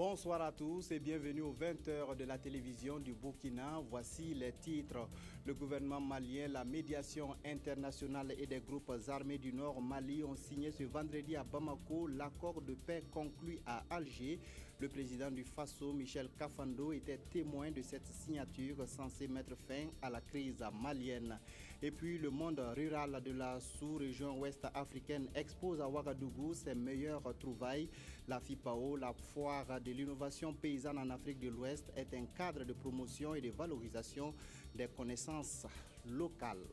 Bonsoir à tous et bienvenue aux 20h de la télévision du Burkina. Voici les titres. Le gouvernement malien, la médiation internationale et des groupes armés du Nord Mali ont signé ce vendredi à Bamako l'accord de paix conclu à Alger. Le président du Faso, Michel Kafando, était témoin de cette signature censée mettre fin à la crise malienne. Et puis le monde rural de la sous-région ouest africaine expose à Ouagadougou ses meilleures trouvailles. La FIPAO, la foire de l'innovation paysanne en Afrique de l'Ouest, est un cadre de promotion et de valorisation des connaissances locales.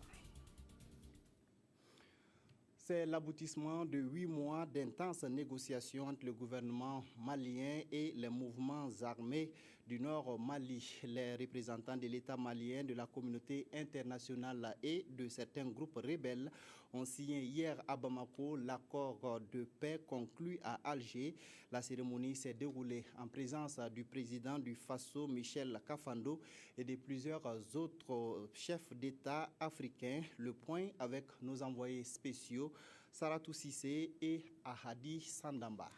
C'est l'aboutissement de 8 mois d'intenses négociations entre le gouvernement malien et les mouvements armés du Nord Mali. Les représentants de l'État malien, de la communauté internationale et de certains groupes rebelles ont signé hier à Bamako l'accord de paix conclu à Alger. La cérémonie s'est déroulée en présence du président du Faso, Michel Kafando, et de plusieurs autres chefs d'État africains. Le point avec nos envoyés spéciaux Saratou Sissé et Ahadi Sandamba.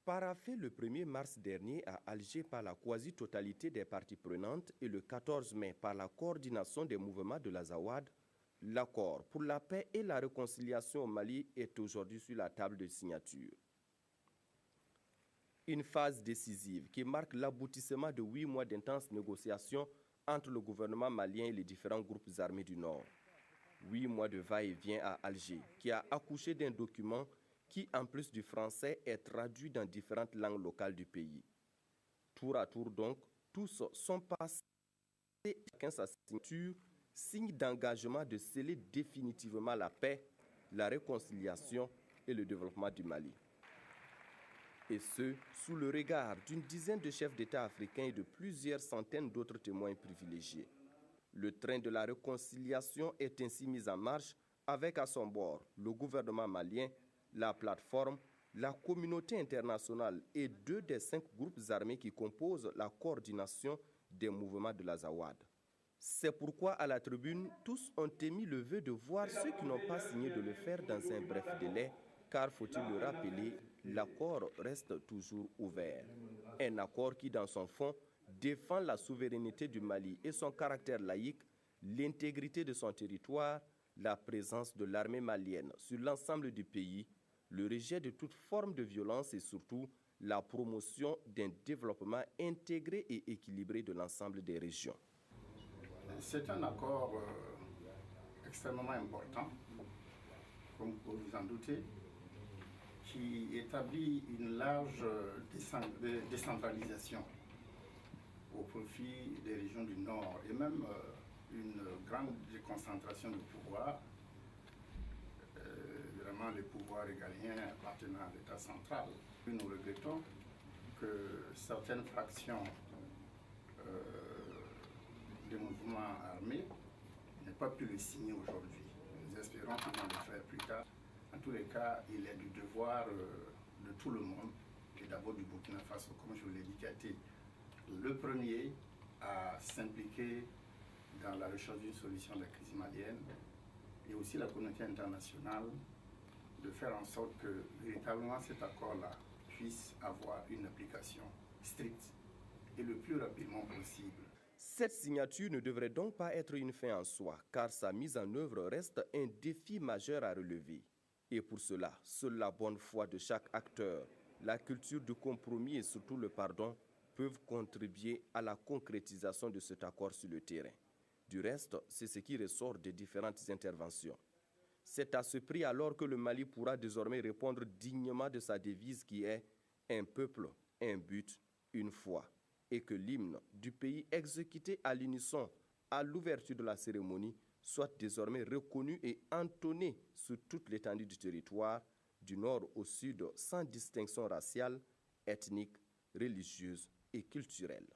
Paraphé le 1er mars dernier à Alger par la quasi-totalité des parties prenantes et le 14 mai par la coordination des mouvements de l'Azawad, l'accord pour la paix et la réconciliation au Mali est aujourd'hui sur la table de signature. Une phase décisive qui marque l'aboutissement de 8 mois d'intenses négociations entre le gouvernement malien et les différents groupes armés du Nord. 8 mois de va-et-vient à Alger, qui a accouché d'un document qui, en plus du français, est traduit dans différentes langues locales du pays. Tour à tour donc, tous sont passés, chacun sa signature, signe d'engagement de sceller définitivement la paix, la réconciliation et le développement du Mali. Et ce, sous le regard d'une dizaine de chefs d'État africains et de plusieurs centaines d'autres témoins privilégiés. Le train de la réconciliation est ainsi mis en marche avec à son bord le gouvernement malien, la plateforme, la communauté internationale et 2 des 5 groupes armés qui composent la coordination des mouvements de l'Azawad. C'est pourquoi à la tribune, tous ont émis le vœu de voir ceux qui n'ont pas signé de le faire dans un bref délai, car faut-il le rappeler, l'accord reste toujours ouvert. Un accord qui, dans son fond, défend la souveraineté du Mali et son caractère laïque, l'intégrité de son territoire, la présence de l'armée malienne sur l'ensemble du pays, le rejet de toute forme de violence et surtout la promotion d'un développement intégré et équilibré de l'ensemble des régions. C'est un accord extrêmement important, comme vous vous en doutez, qui établit une large décentralisation au profit des régions du Nord et même une grande déconcentration de pouvoir, vraiment les pouvoirs régaliens appartenant à l'État central. Nous regrettons que certaines fractions des mouvements armés n'aient pas pu le signer aujourd'hui. Nous espérons qu'ils vont le faire plus tard. En tous les cas, il est du devoir de tout le monde, et d'abord du Burkina Faso, comme je vous l'ai dit, qui a été le premier à s'impliquer dans la recherche d'une solution de la crise malienne, et aussi la communauté internationale, de faire en sorte que véritablement cet accord-là puisse avoir une application stricte et le plus rapidement possible. Cette signature ne devrait donc pas être une fin en soi, car sa mise en œuvre reste un défi majeur à relever. Et pour cela, seule la bonne foi de chaque acteur, la culture du compromis et surtout le pardon peuvent contribuer à la concrétisation de cet accord sur le terrain. Du reste, c'est ce qui ressort des différentes interventions. C'est à ce prix alors que le Mali pourra désormais répondre dignement de sa devise qui est « un peuple, un but, une foi » et que l'hymne du pays exécuté à l'unisson à l'ouverture de la cérémonie soit désormais reconnu et entonné sur toute l'étendue du territoire, du nord au sud, sans distinction raciale, ethnique, religieuse et culturelle.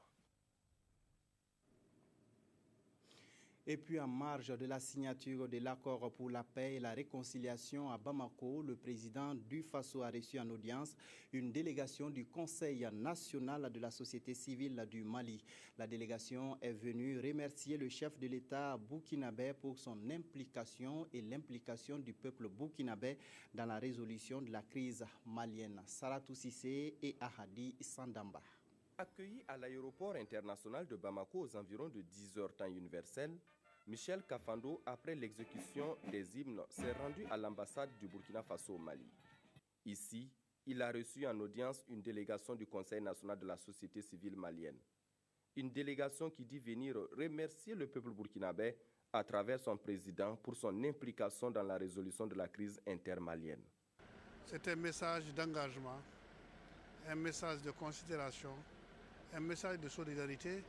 Et puis en marge de la signature de l'accord pour la paix et la réconciliation à Bamako, le président du Faso a reçu en audience une délégation du Conseil national de la société civile du Mali. La délégation est venue remercier le chef de l'État burkinabé pour son implication et l'implication du peuple burkinabé dans la résolution de la crise malienne. Saratou Sissé et Ahadi Sandamba. Accueilli à l'aéroport international de Bamako aux environs de 10h temps universel, Michel Kafando, après l'exécution des hymnes, s'est rendu à l'ambassade du Burkina Faso au Mali. Ici, il a reçu en audience une délégation du Conseil national de la société civile malienne. Une délégation qui dit venir remercier le peuple burkinabé à travers son président pour son implication dans la résolution de la crise intermalienne. C'est un message d'engagement, un message de considération, un message de solidarité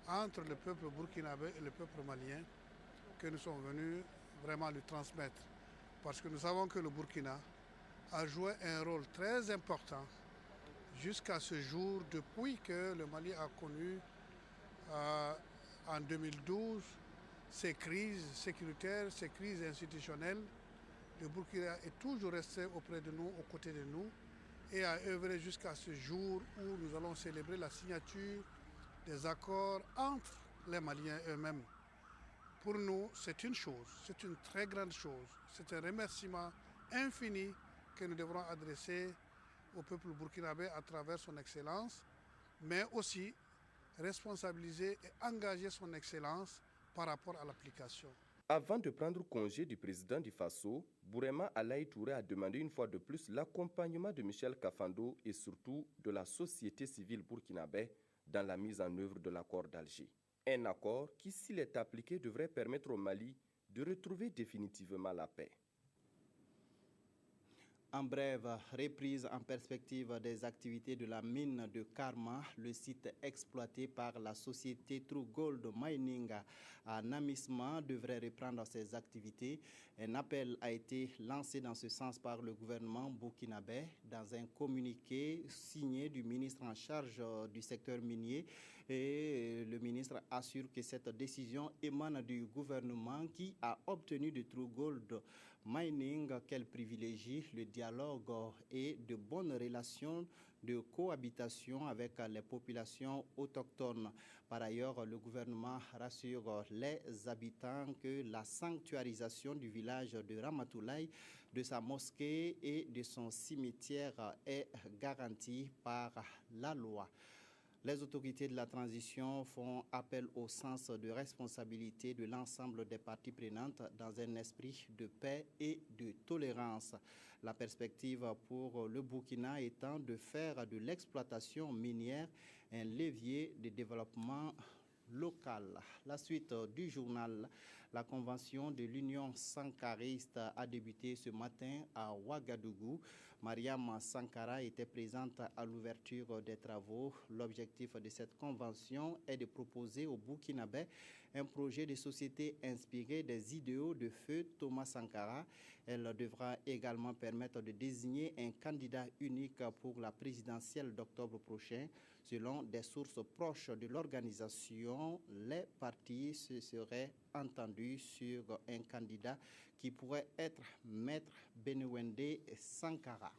entre le peuple burkinabé et le peuple malien que nous sommes venus vraiment lui transmettre. Parce que nous savons que le Burkina a joué un rôle très important jusqu'à ce jour, depuis que le Mali a connu en 2012 ces crises sécuritaires, ces crises institutionnelles. Le Burkina est toujours resté auprès de nous, aux côtés de nous, et a œuvré jusqu'à ce jour où nous allons célébrer la signature des accords entre les Maliens eux-mêmes. Pour nous, c'est une chose, c'est une très grande chose. C'est un remerciement infini que nous devrons adresser au peuple burkinabé à travers son excellence, mais aussi responsabiliser et engager son excellence par rapport à l'application. Avant de prendre congé du président du Faso, Bourema Alaï Touré a demandé une fois de plus l'accompagnement de Michel Kafando et surtout de la société civile burkinabé dans la mise en œuvre de l'accord d'Alger. Un accord qui, s'il est appliqué, devrait permettre au Mali de retrouver définitivement la paix. En bref, reprise en perspective des activités de la mine de Karma, le site exploité par la société True Gold Mining à Namisma devrait reprendre ses activités. Un appel a été lancé dans ce sens par le gouvernement burkinabé dans un communiqué signé du ministre en charge du secteur minier. Et le ministre assure que cette décision émane du gouvernement qui a obtenu de True Gold Mining qu'elle privilégie le dialogue et de bonnes relations de cohabitation avec les populations autochtones. Par ailleurs, le gouvernement rassure les habitants que la sanctuarisation du village de Ramatoulaye, de sa mosquée et de son cimetière est garantie par la loi. Les autorités de la transition font appel au sens de responsabilité de l'ensemble des parties prenantes dans un esprit de paix et de tolérance. La perspective pour le Burkina étant de faire de l'exploitation minière un levier de développement local. La suite du journal, la convention de l'Union sankariste a débuté ce matin à Ouagadougou. Mariam Sankara était présente à l'ouverture des travaux. L'objectif de cette convention est de proposer au Burkinabé un projet de société inspiré des idéaux de feu Thomas Sankara. Elle devra également permettre de désigner un candidat unique pour la présidentielle d'octobre prochain. Selon des sources proches de l'organisation, les partis se seraient entendus sur un candidat qui pourrait être Maître Benewende Sankara.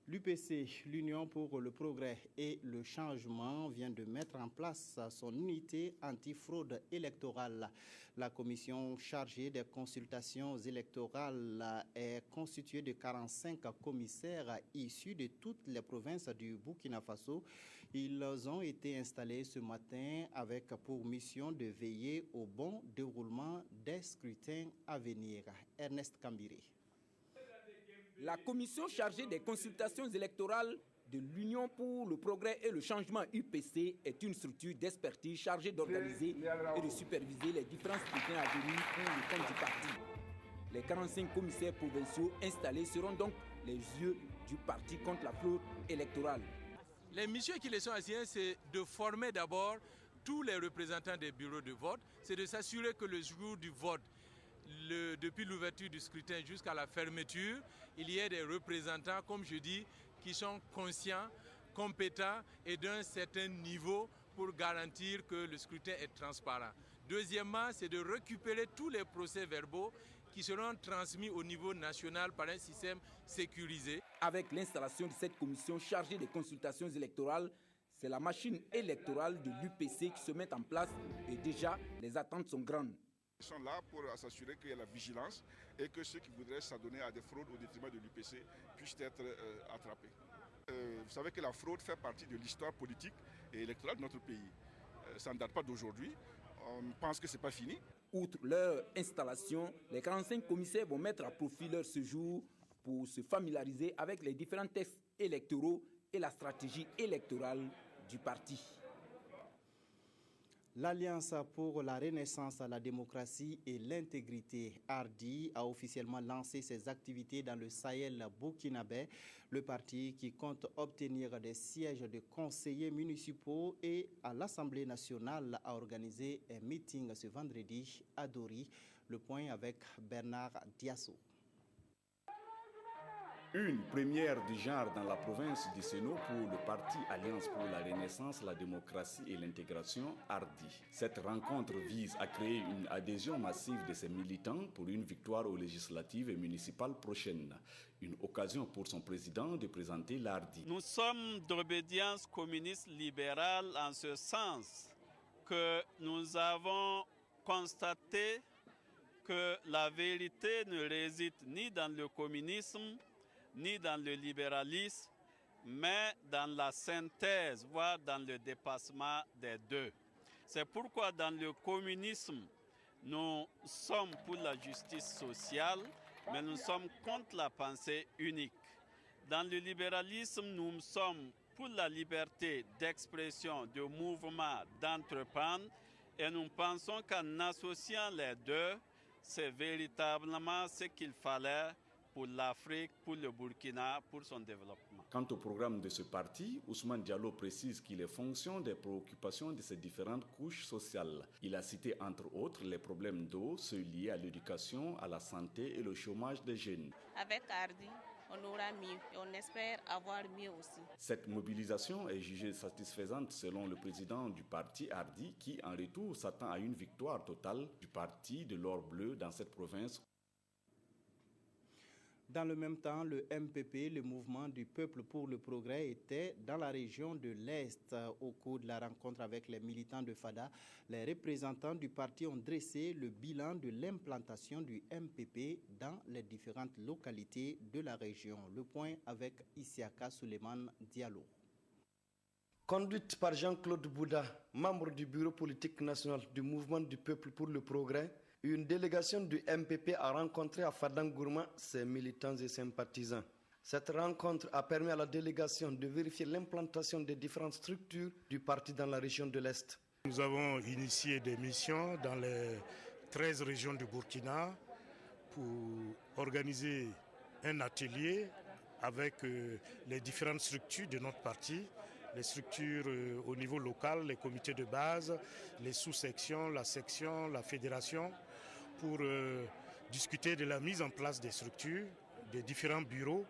L'UPC, l'Union pour le progrès et le changement, vient de mettre en place son unité anti-fraude électorale. La commission chargée des consultations électorales est constituée de 45 commissaires issus de toutes les provinces du Burkina Faso. Ils ont été installés ce matin avec pour mission de veiller au bon déroulement des scrutins à venir. Ernest Kambiré. La commission chargée des consultations électorales de l'Union pour le progrès et le changement UPC est une structure d'expertise chargée d'organiser et de superviser les différents scrutins à venir pour le compte du parti. Les 45 commissaires provinciaux installés seront donc les yeux du parti contre la fraude électorale. Les missions qui les sont assignées, c'est de former d'abord tous les représentants des bureaux de vote, c'est de s'assurer que le jour du vote, depuis l'ouverture du scrutin jusqu'à la fermeture, il y ait des représentants, comme je dis, qui sont conscients, compétents et d'un certain niveau pour garantir que le scrutin est transparent. Deuxièmement, c'est de récupérer tous les procès-verbaux qui seront transmis au niveau national par un système sécurisé. Avec l'installation de cette commission chargée des consultations électorales, c'est la machine électorale de l'UPC qui se met en place et déjà les attentes sont grandes. Ils sont là pour s'assurer qu'il y a la vigilance et que ceux qui voudraient s'adonner à des fraudes au détriment de l'UPC puissent être attrapés. Vous savez que la fraude fait partie de l'histoire politique et électorale de notre pays. Ça ne date pas d'aujourd'hui. On pense que ce n'est pas fini. Outre leur installation, les 45 commissaires vont mettre à profit leur séjour pour se familiariser avec les différents textes électoraux et la stratégie électorale du parti. L'Alliance pour la Renaissance, la démocratie et l'intégrité, ARDI, a officiellement lancé ses activités dans le Sahel burkinabé. Le parti qui compte obtenir des sièges de conseillers municipaux et à l'Assemblée nationale a organisé un meeting ce vendredi à Dori. Le point avec Bernard Diasso. Une première du genre dans la province du Sénat pour le parti Alliance pour la Renaissance, la démocratie et l'intégration, ARDI. Cette rencontre vise à créer une adhésion massive de ses militants pour une victoire aux législatives et municipales prochaines. Une occasion pour son président de présenter l'ARDI. Nous sommes d'obédience communiste libérale en ce sens que nous avons constaté que la vérité ne réside ni dans le communisme, ni dans le libéralisme, mais dans la synthèse, voire dans le dépassement des deux. C'est pourquoi dans le communisme, nous sommes pour la justice sociale, mais nous sommes contre la pensée unique. Dans le libéralisme, nous sommes pour la liberté d'expression, de mouvement, d'entreprendre, et nous pensons qu'en associant les deux, c'est véritablement ce qu'il fallait pour l'Afrique, pour le Burkina, pour son développement. Quant au programme de ce parti, Ousmane Diallo précise qu'il est fonction des préoccupations de ces différentes couches sociales. Il a cité entre autres les problèmes d'eau, ceux liés à l'éducation, à la santé et le chômage des jeunes. Avec ARDI, on aura mieux et on espère avoir mieux aussi. Cette mobilisation est jugée satisfaisante selon le président du parti ARDI qui en retour s'attend à une victoire totale du parti de l'or bleu dans cette province. Dans le même temps, le MPP, le Mouvement du Peuple pour le Progrès, était dans la région de l'Est. Au cours de la rencontre avec les militants de FADA, les représentants du parti ont dressé le bilan de l'implantation du MPP dans les différentes localités de la région. Le point avec Isiaka Suleiman Diallo. Conduite par Jean-Claude Bouda, membre du bureau politique national du Mouvement du Peuple pour le Progrès, une délégation du MPP a rencontré à Fadangourma ses militants et sympathisants. Cette rencontre a permis à la délégation de vérifier l'implantation des différentes structures du parti dans la région de l'Est. Nous avons initié des missions dans les 13 régions du Burkina pour organiser un atelier avec les différentes structures de notre parti, les structures au niveau local, les comités de base, les sous-sections, la section, la fédération, pour discuter de la mise en place des structures, des différents bureaux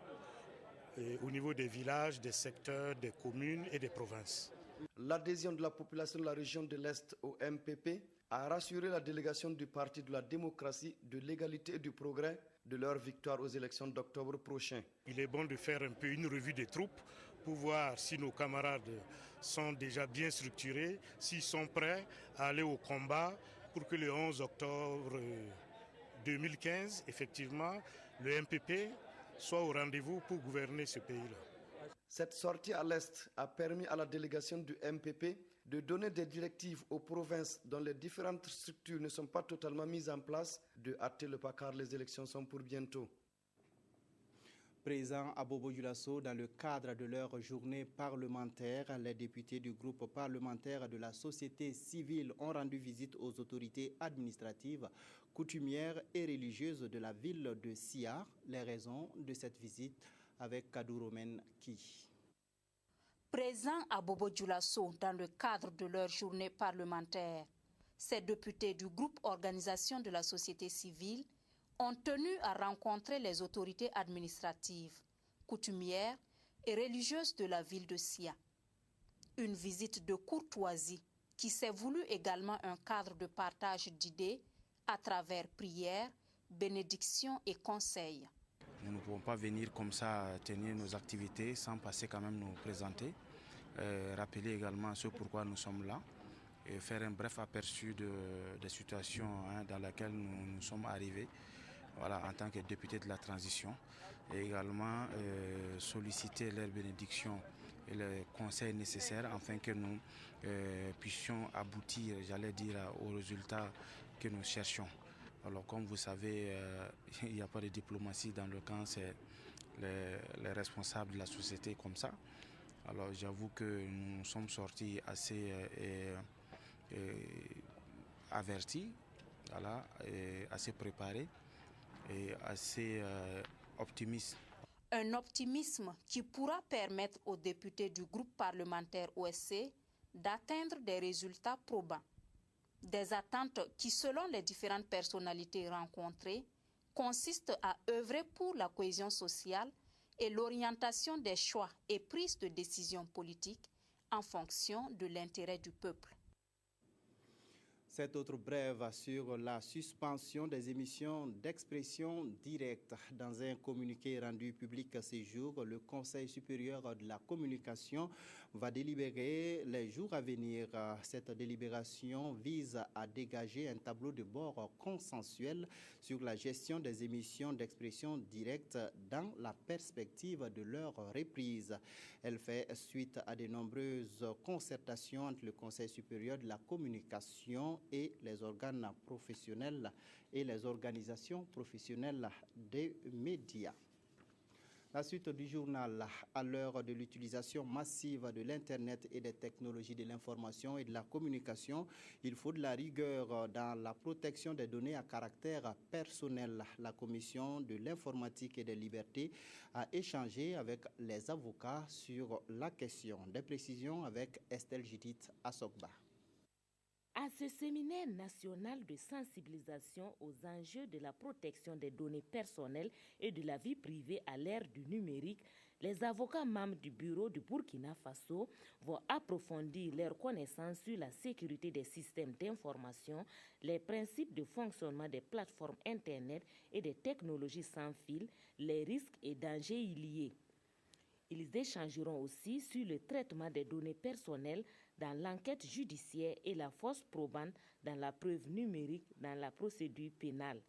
au niveau des villages, des secteurs, des communes et des provinces. L'adhésion de la population de la région de l'Est au MPP a rassuré la délégation du Parti de la démocratie, de l'égalité et du progrès de leur victoire aux élections d'octobre prochain. Il est bon de faire un peu une revue des troupes pour voir si nos camarades sont déjà bien structurés, s'ils sont prêts à aller au combat pour que le 11 octobre 2015, effectivement, le MPP soit au rendez-vous pour gouverner ce pays-là. Cette sortie à l'Est a permis à la délégation du MPP de donner des directives aux provinces dont les différentes structures ne sont pas totalement mises en place, de hâter le pas car les élections sont pour bientôt. Présents à Bobo-Dioulasso dans le cadre de leur journée parlementaire, les députés du groupe parlementaire de la société civile ont rendu visite aux autorités administratives, coutumières et religieuses de la ville de Sia. Les raisons de cette visite avec Kadou Romen Ki. Présents à Bobo-Dioulasso dans le cadre de leur journée parlementaire, ces députés du groupe Organisation de la société civile ont tenu à rencontrer les autorités administratives, coutumières et religieuses de la ville de Sia. Une visite de courtoisie qui s'est voulu également un cadre de partage d'idées à travers prières, bénédictions et conseils. Nous ne pouvons pas venir comme ça tenir nos activités sans passer quand même nous présenter, rappeler également ce pourquoi nous sommes là et faire un bref aperçu des situations dans lesquelles nous sommes arrivés en tant que députés de la transition et également solliciter leur bénédiction et les conseils nécessaires afin que nous puissions aboutir, aux résultats que nous cherchons. Alors comme vous savez, il n'y a pas de diplomatie dans le camp, c'est les responsables de la société comme ça. Alors j'avoue que nous sommes sortis assez avertis, et assez préparés et assez optimistes. Un optimisme qui pourra permettre aux députés du groupe parlementaire OSC d'atteindre des résultats probants. Des attentes qui, selon les différentes personnalités rencontrées, consistent à œuvrer pour la cohésion sociale et l'orientation des choix et prises de décisions politiques en fonction de l'intérêt du peuple. Cette autre brève sur la suspension des émissions d'expression directe. Dans un communiqué rendu public ce jour, le Conseil supérieur de la communication va délibérer les jours à venir. Cette délibération vise à dégager un tableau de bord consensuel sur la gestion des émissions d'expression directe dans la perspective de leur reprise. Elle fait suite à de nombreuses concertations entre le Conseil supérieur de la communication et les organes professionnels et les organisations professionnelles des médias. La suite du journal. À l'heure de l'utilisation massive de l'Internet et des technologies de l'information et de la communication, il faut de la rigueur dans la protection des données à caractère personnel. La Commission de l'informatique et des libertés a échangé avec les avocats sur la question. Des précisions avec Estelle Judith Assogba. À ce séminaire national de sensibilisation aux enjeux de la protection des données personnelles et de la vie privée à l'ère du numérique, les avocats membres du bureau du Burkina Faso vont approfondir leurs connaissances sur la sécurité des systèmes d'information, les principes de fonctionnement des plateformes Internet et des technologies sans fil, les risques et dangers y liés. Ils échangeront aussi sur le traitement des données personnelles dans l'enquête judiciaire et la force probante dans la preuve numérique dans la procédure pénale.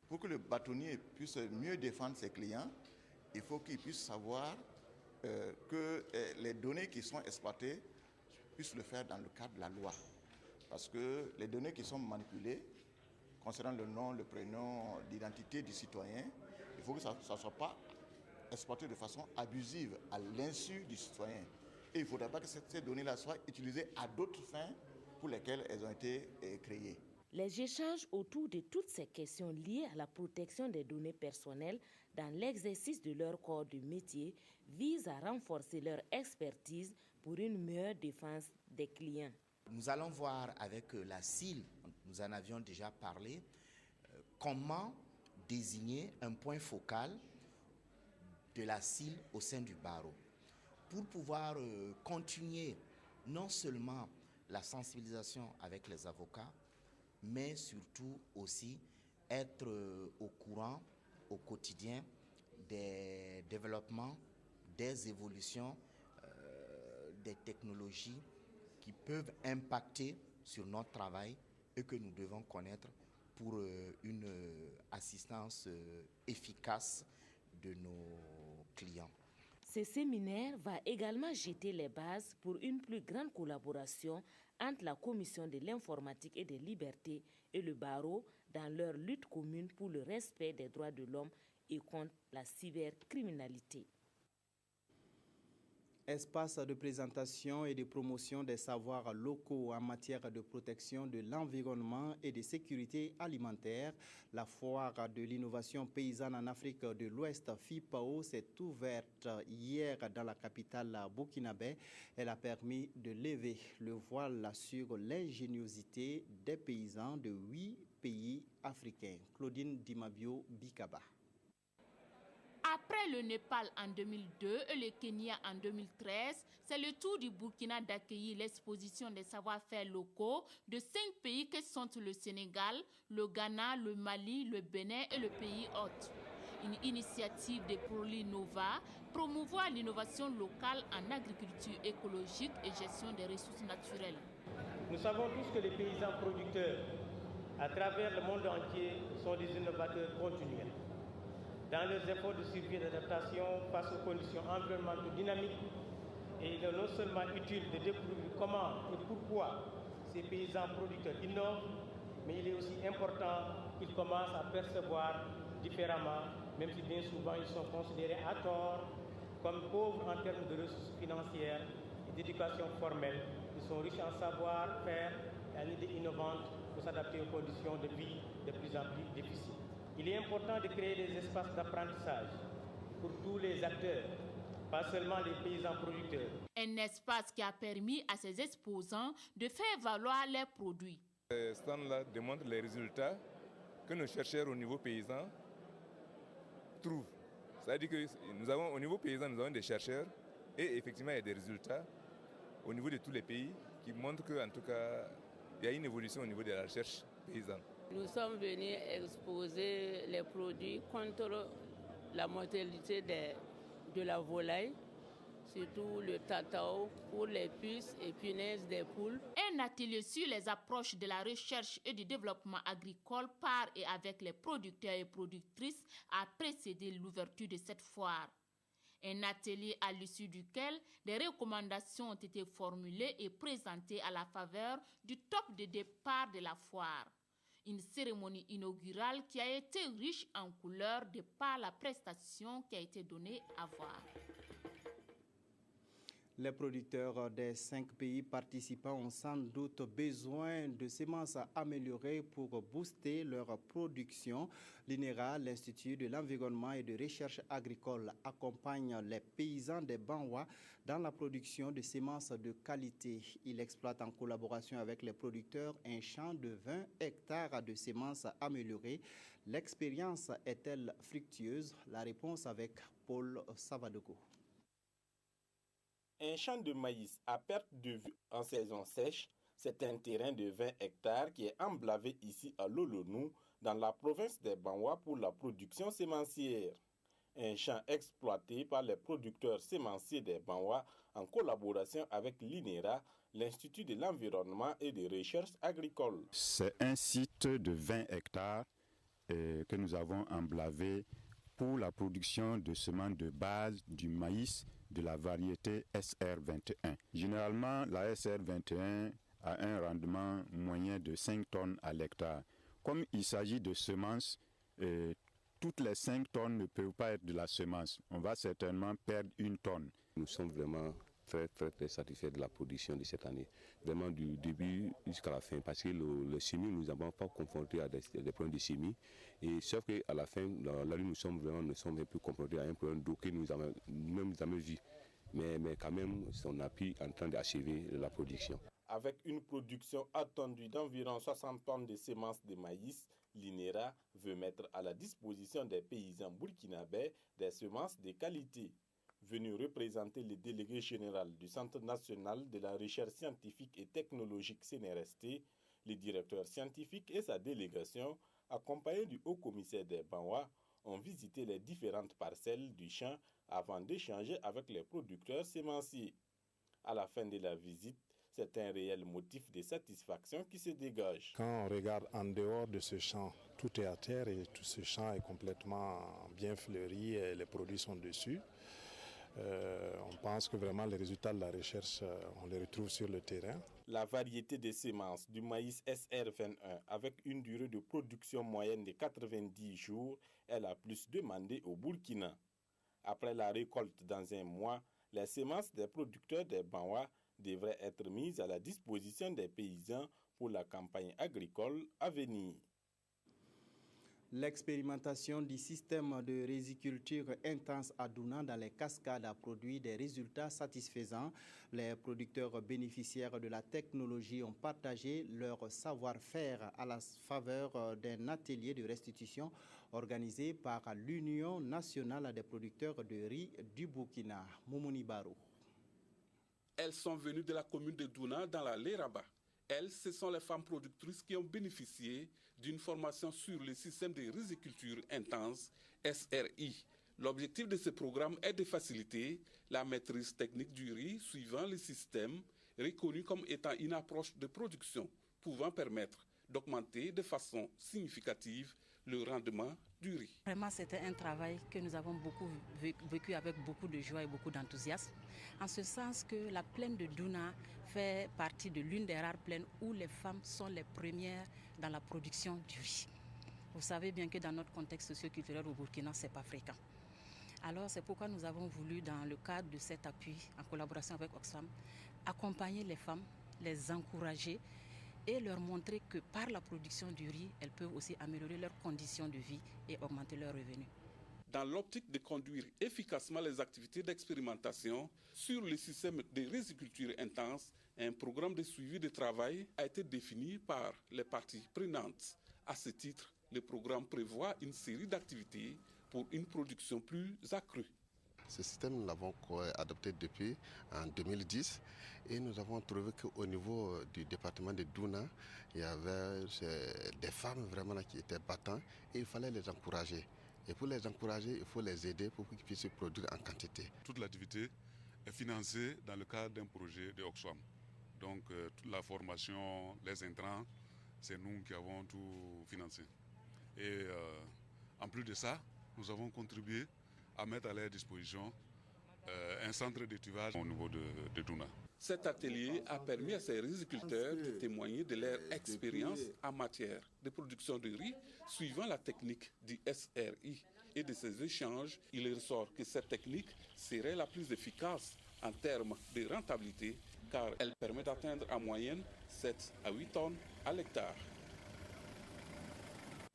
Pour que le bâtonnier puisse mieux défendre ses clients, il faut qu'il puisse savoir que les données qui sont exploitées puissent le faire dans le cadre de la loi. Parce que les données qui sont manipulées, concernant le nom, le prénom, l'identité du citoyen, il faut que ça ne soit pas exploité de façon abusive à l'insu du citoyen. Et il ne faudrait pas que ces données-là soient utilisées à d'autres fins pour lesquelles elles ont été créées. Les échanges autour de toutes ces questions liées à la protection des données personnelles dans l'exercice de leur corps de métier visent à renforcer leur expertise pour une meilleure défense des clients. Nous allons voir avec la CIL, nous en avions déjà parlé, comment désigner un point focal de la CIL au sein du barreau pour pouvoir continuer non seulement la sensibilisation avec les avocats, mais surtout aussi être au courant au quotidien des développements, des évolutions, des technologies qui peuvent impacter sur notre travail et que nous devons connaître pour une assistance efficace de nos clients. Ce séminaire va également jeter les bases pour une plus grande collaboration entre la Commission de l'informatique et des libertés et le barreau dans leur lutte commune pour le respect des droits de l'homme et contre la cybercriminalité. Espace de présentation et de promotion des savoirs locaux en matière de protection de l'environnement et de sécurité alimentaire. La foire de l'innovation paysanne en Afrique de l'Ouest, FIPAO, s'est ouverte hier dans la capitale burkinabé. Elle a permis de lever le voile sur l'ingéniosité des paysans de 8 pays africains. Claudine Dimabio Bikaba. Après le Népal en 2002 et le Kenya en 2013, c'est le tour du Burkina d'accueillir l'exposition des savoir-faire locaux de 5 pays que sont le Sénégal, le Ghana, le Mali, le Bénin et le pays hôte. Une initiative de Prolinova, promouvoir l'innovation locale en agriculture écologique et gestion des ressources naturelles. Nous savons tous que les paysans producteurs à travers le monde entier sont des innovateurs continuels. Dans leurs efforts de survie et d'adaptation face aux conditions environnementales dynamiques, et il est non seulement utile de découvrir comment et pourquoi ces paysans producteurs innovent, mais il est aussi important qu'ils commencent à percevoir différemment, même si bien souvent ils sont considérés à tort comme pauvres en termes de ressources financières et d'éducation formelle. Ils sont riches en savoir-faire et en idées innovantes pour s'adapter aux conditions de vie de plus en plus difficiles. Il est important de créer des espaces d'apprentissage pour tous les acteurs, pas seulement les paysans producteurs. Un espace qui a permis à ces exposants de faire valoir leurs produits. Ce stand-là démontre les résultats que nos chercheurs au niveau paysan trouvent. C'est-à-dire que nous avons, au niveau paysan, nous avons des chercheurs et effectivement il y a des résultats au niveau de tous les pays qui montrent qu'en tout cas, il y a une évolution au niveau de la recherche paysanne. Nous sommes venus exposer les produits contre la mortalité de la volaille, surtout le tatao pour les puces et punaises des poules. Un atelier sur les approches de la recherche et du développement agricole par et avec les producteurs et productrices a précédé l'ouverture de cette foire. Un atelier à l'issue duquel des recommandations ont été formulées et présentées à la faveur du top de départ de la foire. Une cérémonie inaugurale qui a été riche en couleurs de par la prestation qui a été donnée à voir. Les producteurs des 5 pays participants ont sans doute besoin de semences améliorées pour booster leur production. L'INERA, l'Institut de l'environnement et de recherche agricole, accompagne les paysans des Banwa dans la production de semences de qualité. Il exploite en collaboration avec les producteurs un champ de 20 hectares de semences améliorées. L'expérience est-elle fructueuse? La réponse avec Paul Savadogo. Un champ de maïs à perte de vue en saison sèche, c'est un terrain de 20 hectares qui est emblavé ici à Lolonou, dans la province des Banwa pour la production sémencière. Un champ exploité par les producteurs sémenciers des Banwa en collaboration avec l'INERA, l'Institut de l'environnement et de recherche agricole. C'est un site de 20 hectares que nous avons emblavé pour la production de semences de base du maïs de la variété SR21. Généralement, la SR21 a un rendement moyen de 5 tonnes à l'hectare. Comme il s'agit de semences, toutes les 5 tonnes ne peuvent pas être de la semence. On va certainement perdre 1 tonne. Nous sommes vraiment très satisfaits de la production de cette année. Vraiment du début jusqu'à la fin. Parce que le semis, nous n'avons pas confronté à des problèmes de semis. Et sauf qu'à la fin, là, nous sommes un peu confrontés à un problème d'eau que nous avons vu. Mais quand même, on a pu en train d'achever la production. Avec une production attendue d'environ 60 tonnes de semences de maïs, l'INERA veut mettre à la disposition des paysans burkinabés des semences de qualité. Venu représenter le délégué général du Centre national de la recherche scientifique et technologique CNRST, le directeur scientifique et sa délégation, accompagnés du haut-commissaire des Banwa, ont visité les différentes parcelles du champ avant d'échanger avec les producteurs sémenciers. À la fin de la visite, c'est un réel motif de satisfaction qui se dégage. Quand on regarde en dehors de ce champ, tout est à terre et tout ce champ est complètement bien fleuri et les produits sont dessus. On pense que vraiment les résultats de la recherche, on les retrouve sur le terrain. La variété des semences du maïs SR21 avec une durée de production moyenne de 90 jours est la plus demandée au Burkina. Après la récolte dans un mois, les semences des producteurs des Banwa devraient être mises à la disposition des paysans pour la campagne agricole à venir. L'expérimentation du système de riziculture intense à Douna dans les cascades a produit des résultats satisfaisants. Les producteurs bénéficiaires de la technologie ont partagé leur savoir-faire à la faveur d'un atelier de restitution organisé par l'Union nationale des producteurs de riz du Burkina. Moumouni Barou. Elles sont venues de la commune de Douna dans la Léraba. Elles, ce sont les femmes productrices qui ont bénéficié d'une formation sur le système de riziculture intense, SRI. L'objectif de ce programme est de faciliter la maîtrise technique du riz suivant le système reconnu comme étant une approche de production pouvant permettre d'augmenter de façon significative le rendement du riz. Vraiment, c'était un travail que nous avons beaucoup vécu avec beaucoup de joie et beaucoup d'enthousiasme, en ce sens que la plaine de Douna fait partie de l'une des rares plaines où les femmes sont les premières dans la production du riz. Vous savez bien que dans notre contexte socio-culturel au Burkina, ce n'est pas fréquent. Alors c'est pourquoi nous avons voulu, dans le cadre de cet appui, en collaboration avec Oxfam, accompagner les femmes, les encourager et leur montrer que par la production du riz, elles peuvent aussi améliorer leurs conditions de vie et augmenter leurs revenus. Dans l'optique de conduire efficacement les activités d'expérimentation sur le système de riziculture intense, un programme de suivi de travail a été défini par les parties prenantes. À ce titre, le programme prévoit une série d'activités pour une production plus accrue. Ce système, nous l'avons adopté depuis en 2010 et nous avons trouvé qu'au niveau du département de Douna, il y avait des femmes vraiment là qui étaient battantes et il fallait les encourager. Et pour les encourager, il faut les aider pour qu'ils puissent se produire en quantité. Toute l'activité est financée dans le cadre d'un projet de Oxfam. Donc toute la formation, les intrants, c'est nous qui avons tout financé. Et en plus de ça, nous avons contribué à mettre à leur disposition un centre d'étuvage au niveau de Douna. Cet atelier a permis à ces riziculteurs de témoigner de leur expérience en matière de production de riz suivant la technique du SRI. Et de ces échanges, il ressort que cette technique serait la plus efficace en termes de rentabilité car elle permet d'atteindre en moyenne 7 à 8 tonnes à l'hectare.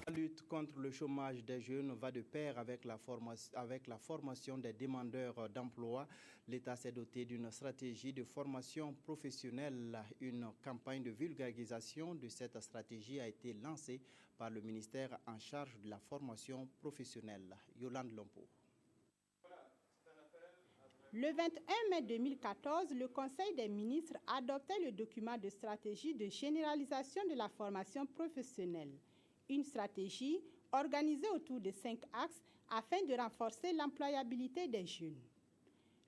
La lutte contre le chômage des jeunes va de pair avec la formation des demandeurs d'emploi. L'État s'est doté d'une stratégie de formation professionnelle. Une campagne de vulgarisation de cette stratégie a été lancée par le ministère en charge de la formation professionnelle. Yolande Lompo. Le 21 mai 2014, le Conseil des ministres adoptait le document de stratégie de généralisation de la formation professionnelle. Une stratégie organisée autour de 5 axes afin de renforcer l'employabilité des jeunes.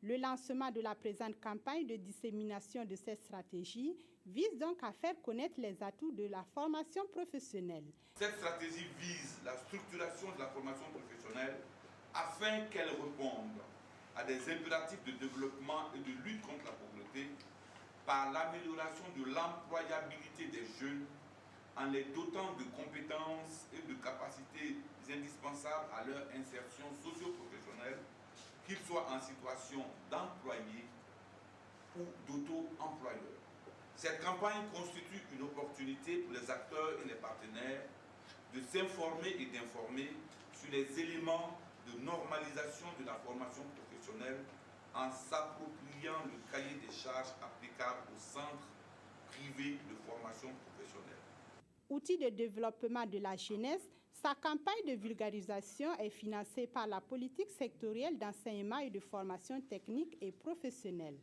Le lancement de la présente campagne de dissémination de cette stratégie vise donc à faire connaître les atouts de la formation professionnelle. Cette stratégie vise la structuration de la formation professionnelle afin qu'elle réponde à des impératifs de développement et de lutte contre la pauvreté par l'amélioration de l'employabilité des jeunes en les dotant de compétences et de capacités indispensables à leur insertion socio-professionnelle, qu'ils soient en situation d'employé ou d'auto-employeur. Cette campagne constitue une opportunité pour les acteurs et les partenaires de s'informer et d'informer sur les éléments de normalisation de la formation professionnelle en s'appropriant le cahier des charges applicable aux centres privés de formation professionnelle. Outil de développement de la jeunesse, sa campagne de vulgarisation est financée par la politique sectorielle d'enseignement et de formation technique et professionnelle.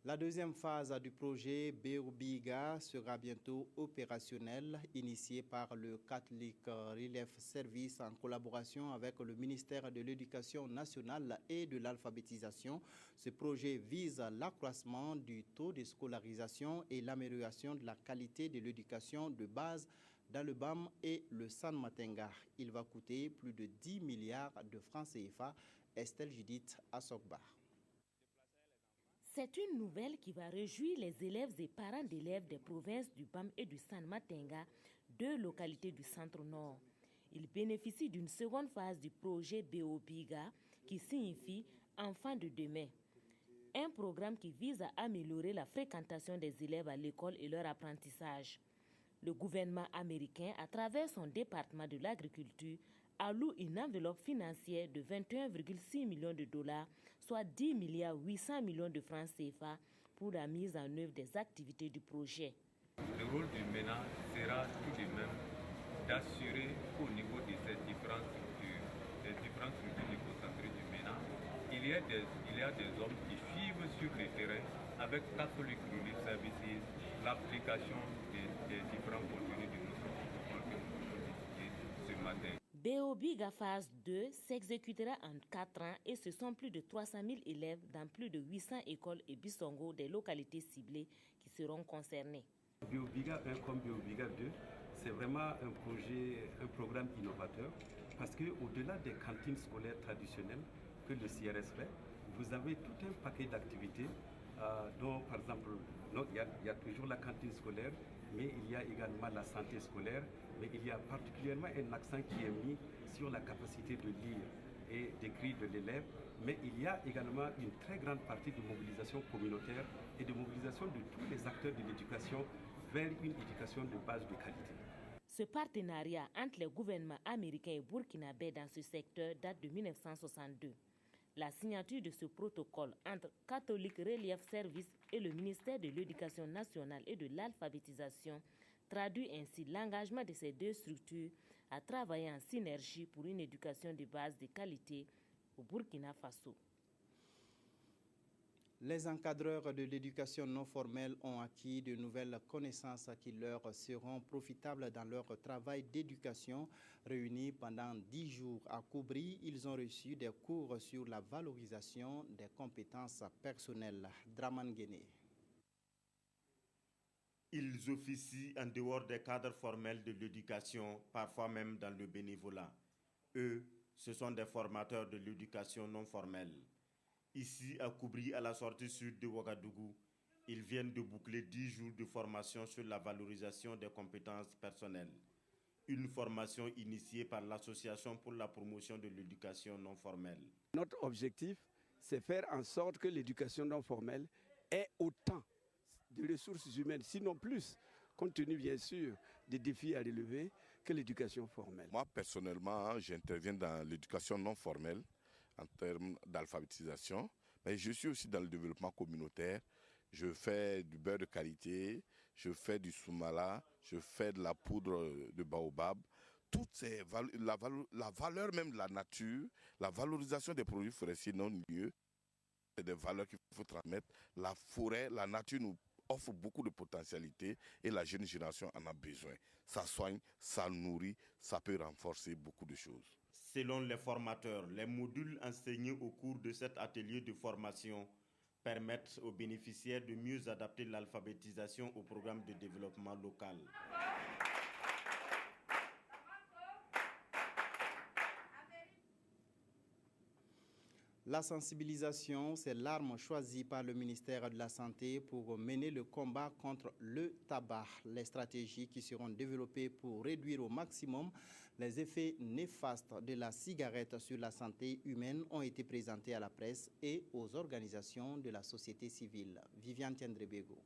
La deuxième phase du projet BOBIGA sera bientôt opérationnelle, initiée par le Catholic Relief Service en collaboration avec le ministère de l'Éducation nationale et de l'alphabétisation. Ce projet vise l'accroissement du taux de scolarisation et l'amélioration de la qualité de l'éducation de base dans le BAM et le San Matenga. Il va coûter plus de 10 milliards de francs CFA. Estelle Judith Assogba. C'est une nouvelle qui va réjouir les élèves et parents d'élèves des provinces du BAM et du San Matenga, deux localités du centre-nord. Ils bénéficient d'une seconde phase du projet BOBIGA qui signifie « Enfants de demain ». Un programme qui vise à améliorer la fréquentation des élèves à l'école et leur apprentissage. Le gouvernement américain, à travers son département de l'agriculture, alloue une enveloppe financière de 21,6 millions de dollars, soit 10 milliards 800 millions de francs CFA, pour la mise en œuvre des activités du projet. Le rôle du MENA sera tout de même d'assurer au niveau de ces différentes structures, déconcentrées du MENA, il y a des hommes qui suivent sur le terrain avec Catholic Relief Services l'application des différents contenus de notre protocole que nous avons discuté ce matin. Beobiga phase 2 s'exécutera en 4 ans et ce sont plus de 300 000 élèves dans plus de 800 écoles et bisongos des localités ciblées qui seront concernés. Beobiga 1 comme Beobiga 2, c'est vraiment un programme innovateur parce qu'au-delà des cantines scolaires traditionnelles que le CRS fait, vous avez tout un paquet d'activités dont, par exemple, il y a toujours la cantine scolaire, mais il y a également la santé scolaire, mais il y a particulièrement un accent qui est mis sur la capacité de lire et d'écrire de l'élève, mais il y a également une très grande partie de mobilisation communautaire et de mobilisation de tous les acteurs de l'éducation vers une éducation de base de qualité. Ce partenariat entre les gouvernements américains et burkinabés dans ce secteur date de 1962. La signature de ce protocole entre Catholic Relief Service et le ministère de l'Éducation nationale et de l'alphabétisation traduit ainsi l'engagement de ces deux structures à travailler en synergie pour une éducation de base de qualité au Burkina Faso. Les encadreurs de l'éducation non formelle ont acquis de nouvelles connaissances qui leur seront profitables dans leur travail d'éducation. Réunis pendant 10 jours à Koubri, ils ont reçu des cours sur la valorisation des compétences personnelles. Draman Guéné. Ils officient en dehors des cadres formels de l'éducation, parfois même dans le bénévolat. Eux, ce sont des formateurs de l'éducation non formelle. Ici, à Koubri, à la sortie sud de Ouagadougou, ils viennent de boucler 10 jours de formation sur la valorisation des compétences personnelles. Une formation initiée par l'Association pour la promotion de l'éducation non formelle. Notre objectif, c'est faire en sorte que l'éducation non formelle ait autant de ressources humaines, sinon plus, compte tenu bien sûr des défis à relever, que l'éducation formelle. Moi, personnellement, j'interviens dans l'éducation non formelle en termes d'alphabétisation, mais je suis aussi dans le développement communautaire. Je fais du beurre de qualité, je fais du soumala, je fais de la poudre de baobab. Toutes ces la valeur même de la nature, la valorisation des produits forestiers non lieux, c'est des valeurs qu'il faut transmettre. La forêt, la nature nous offre beaucoup de potentialités et la jeune génération en a besoin. Ça soigne, ça nourrit, ça peut renforcer beaucoup de choses. Selon les formateurs, les modules enseignés au cours de cet atelier de formation permettent aux bénéficiaires de mieux adapter l'alphabétisation au programme de développement local. La sensibilisation, c'est l'arme choisie par le ministère de la Santé pour mener le combat contre le tabac. Les stratégies qui seront développées pour réduire au maximum les effets néfastes de la cigarette sur la santé humaine ont été présentées à la presse et aux organisations de la société civile. Viviane Tiendrebego.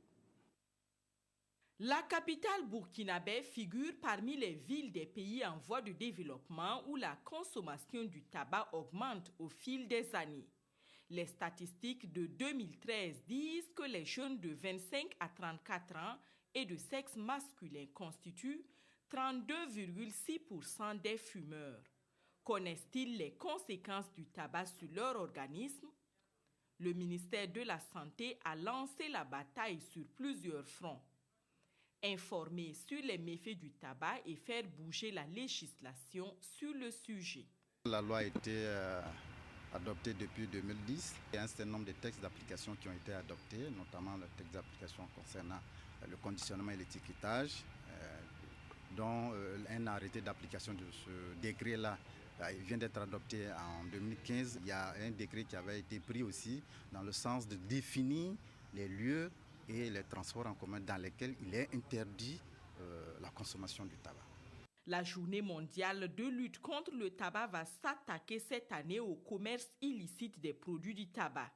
La capitale burkinabé figure parmi les villes des pays en voie de développement où la consommation du tabac augmente au fil des années. Les statistiques de 2013 disent que les jeunes de 25 à 34 ans et de sexe masculin constituent 32,6% des fumeurs. Connaissent-ils les conséquences du tabac sur leur organisme? Le ministère de la Santé a lancé la bataille sur plusieurs fronts. Informer sur les méfaits du tabac et faire bouger la législation sur le sujet. La loi a été adoptée depuis 2010 et un certain nombre de textes d'application qui ont été adoptés, notamment le texte d'application concernant le conditionnement et l'étiquetage, dont un arrêté d'application de ce décret-là il vient d'être adopté en 2015. Il y a un décret qui avait été pris aussi dans le sens de définir les lieux et les transports en commun dans lesquels il est interdit la consommation du tabac. La journée mondiale de lutte contre le tabac va s'attaquer cette année au commerce illicite des produits du tabac.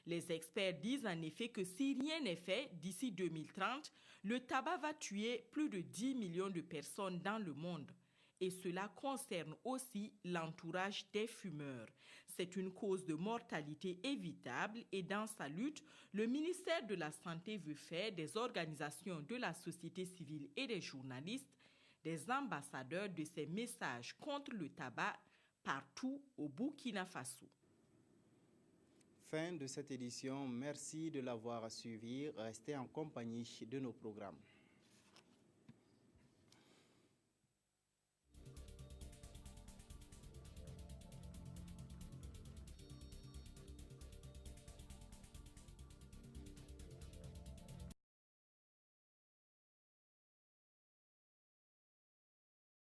Les experts disent en effet que si rien n'est fait d'ici 2030, le tabac va tuer plus de 10 millions de personnes dans le monde. Et cela concerne aussi l'entourage des fumeurs. C'est une cause de mortalité évitable et dans sa lutte, le ministère de la Santé veut faire des organisations de la société civile et des journalistes des ambassadeurs de ces messages contre le tabac partout au Burkina Faso. Fin de cette édition. Merci de l'avoir suivi. Restez en compagnie de nos programmes.